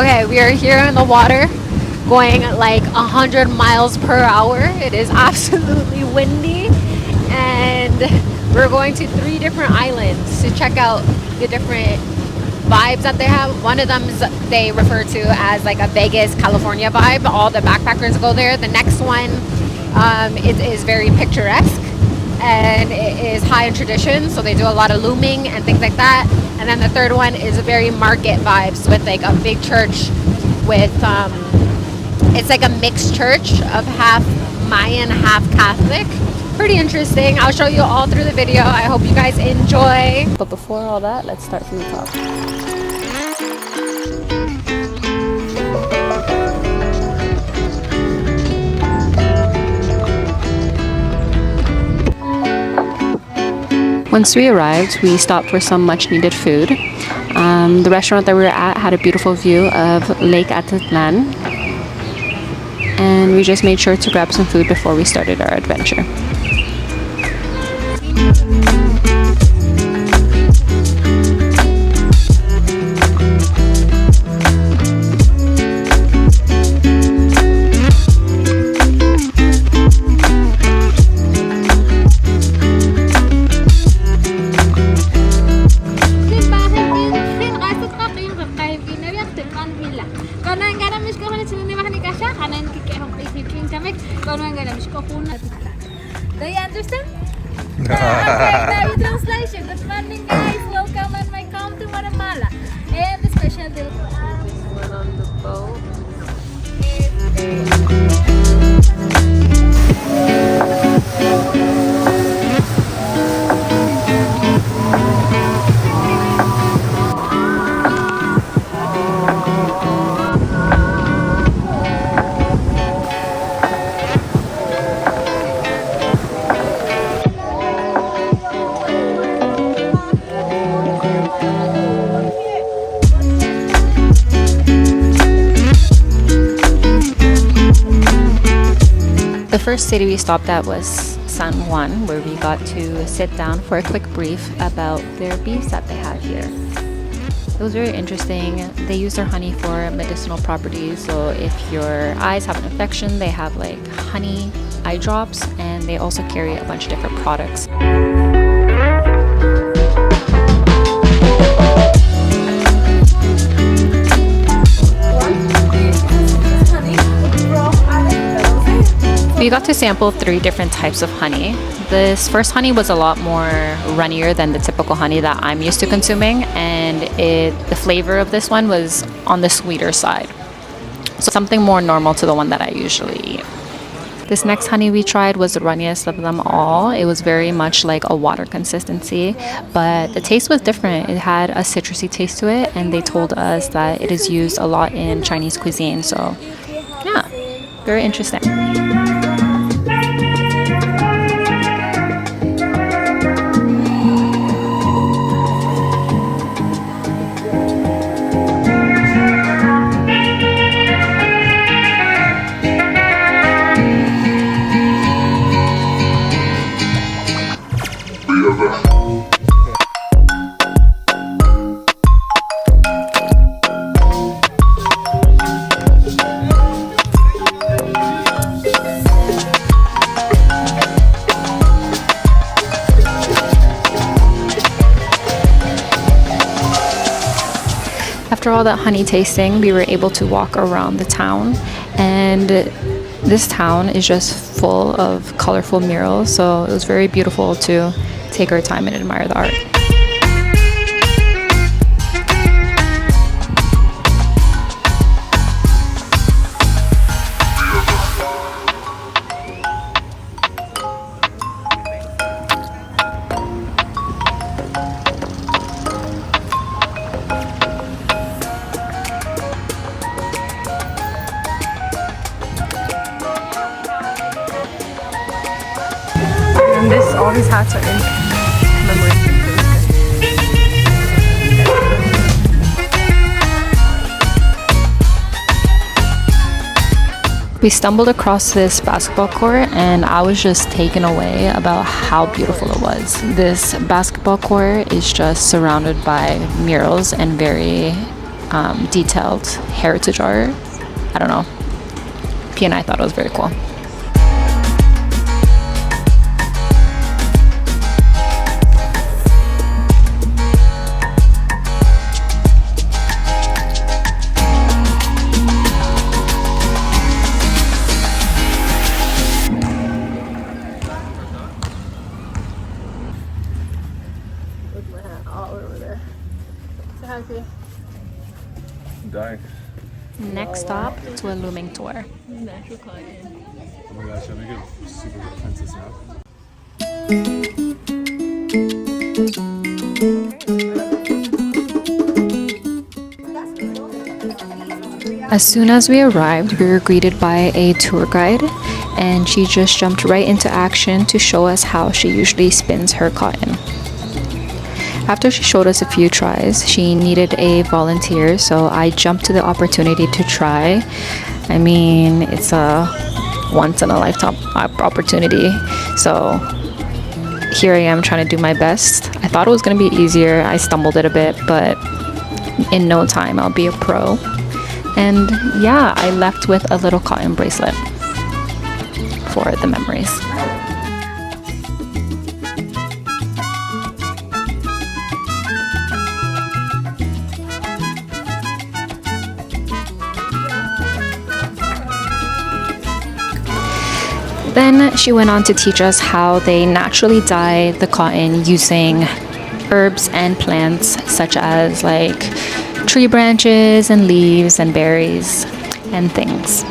Okay, we are here in the water going like 100 miles per hour. It is absolutely windy, and we're going to 3 different islands to check out the different vibes that they have. One of them is they refer to as like a Vegas, California vibe. All the backpackers go there. The next one, it is very picturesque and it is high in tradition, so they do a lot of looming and things like that. And then the third one is a very market vibes with like a big church with it's like a mixed church of half Mayan, half Catholic. Pretty interesting. I'll show you all through the video. I hope you guys enjoy. But before all that, let's start from the top. Once we arrived, we stopped for some much needed food. The restaurant that we were at had a beautiful view of Lake Atitlan, and we just made sure to grab some food before we started our adventure. Do you understand? Okay, now your translation. Good morning, guys. Welcome and welcome to Guatemala. And the special deal for us. One on the boat. The first city we stopped at was San Juan, where we got to sit down for a quick brief about their beefs that they have here. It was very interesting. They use their honey for medicinal properties, so if your eyes have an infection, they have like honey eye drops, and they also carry a bunch of different products. We got to sample 3 different types of honey. This first honey was a lot more runnier than the typical honey that I'm used to consuming, and the flavor of this one was on the sweeter side. So something more normal to the one that I usually eat. This next honey we tried was the runniest of them all. It was very much like a water consistency, but the taste was different. It had a citrusy taste to it, and they told us that it is used a lot in Chinese cuisine. So yeah, very interesting. After all that honey tasting, we were able to walk around the town, and this town is just full of colorful murals, so it was very beautiful to take our time and admire the art. And all these hats are in commemoration. We stumbled across this basketball court, and I was just taken away about how beautiful it was. This basketball court is just surrounded by murals and very detailed heritage art. I don't know. P and I thought it was very cool. All over there. So happy. I'm dying. Next stop to a looming tour. Natural cotton. Oh my gosh, I make it super offensive snap. As soon as we arrived, we were greeted by a tour guide, and she just jumped right into action to show us how she usually spins her cotton. After she showed us a few tries, she needed a volunteer, so I jumped to the opportunity to try. I mean, it's a once-in-a-lifetime opportunity, so here I am trying to do my best. I thought it was going to be easier. I stumbled it a bit, but in no time I'll be a pro. And yeah, I left with a little cotton bracelet for the memories. Then she went on to teach us how they naturally dye the cotton using herbs and plants such as like tree branches and leaves and berries and things.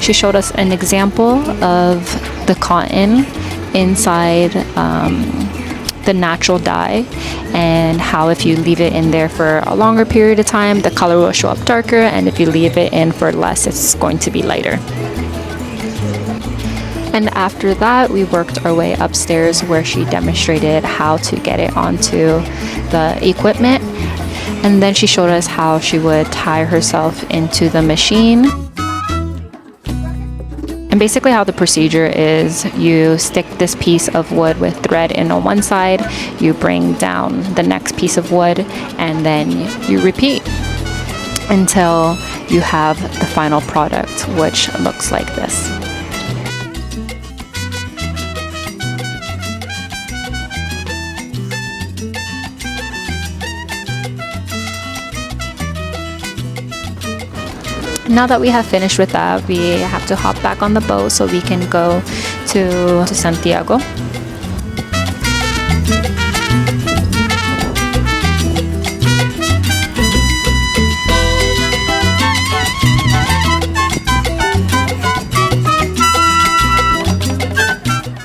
She showed us an example of the cotton inside the natural dye, and how if you leave it in there for a longer period of time, the color will show up darker, and if you leave it in for less, it's going to be lighter. And after that, we worked our way upstairs where she demonstrated how to get it onto the equipment. And then she showed us how she would tie herself into the machine. And basically how the procedure is, you stick this piece of wood with thread in on one side, you bring down the next piece of wood, and then you repeat until you have the final product, which looks like this. Now that we have finished with that, we have to hop back on the boat so we can go to Santiago.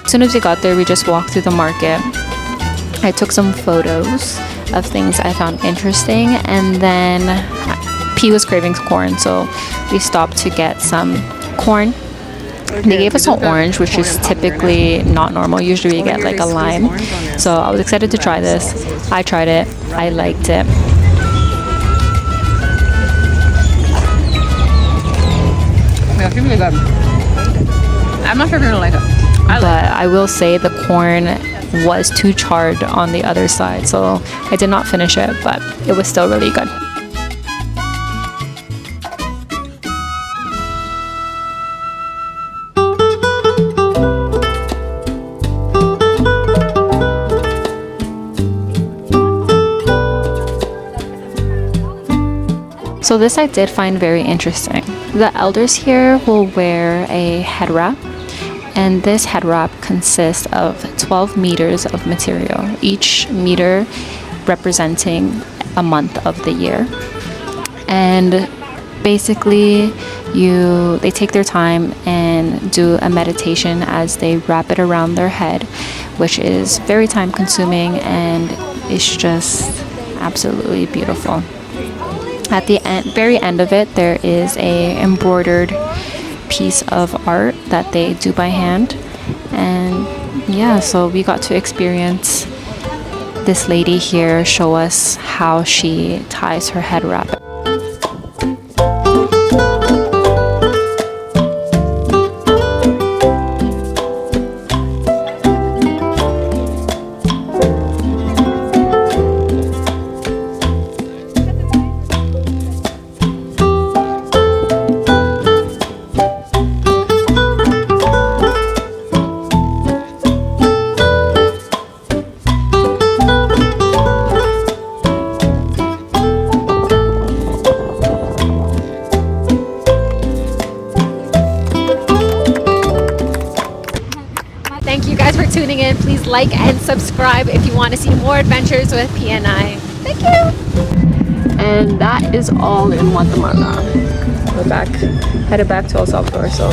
As soon as we got there, we just walked through the market. I took some photos of things I found interesting, and then P was craving corn, so we stopped to get some corn. They gave us an orange, which is typically not normal. Usually we get like a lime. So I was excited to try this. I tried it. I liked it. Yeah, it's really good. I'm not sure if you're gonna like it. But I will say the corn was too charred on the other side, so I did not finish it, but it was still really good. So this I did find very interesting. The elders here will wear a head wrap, and this head wrap consists of 12 meters of material, each meter representing a month of the year. And basically they take their time and do a meditation as they wrap it around their head, which is very time consuming, and it's just absolutely beautiful. At the very end of it, there is a embroidered piece of art that they do by hand. And yeah, so we got to experience this lady here show us how she ties her head wrap. please like and subscribe if you want to see more adventures with PNI. Thank you. And that is all in Guatemala. We're back, headed back to El Salvador. So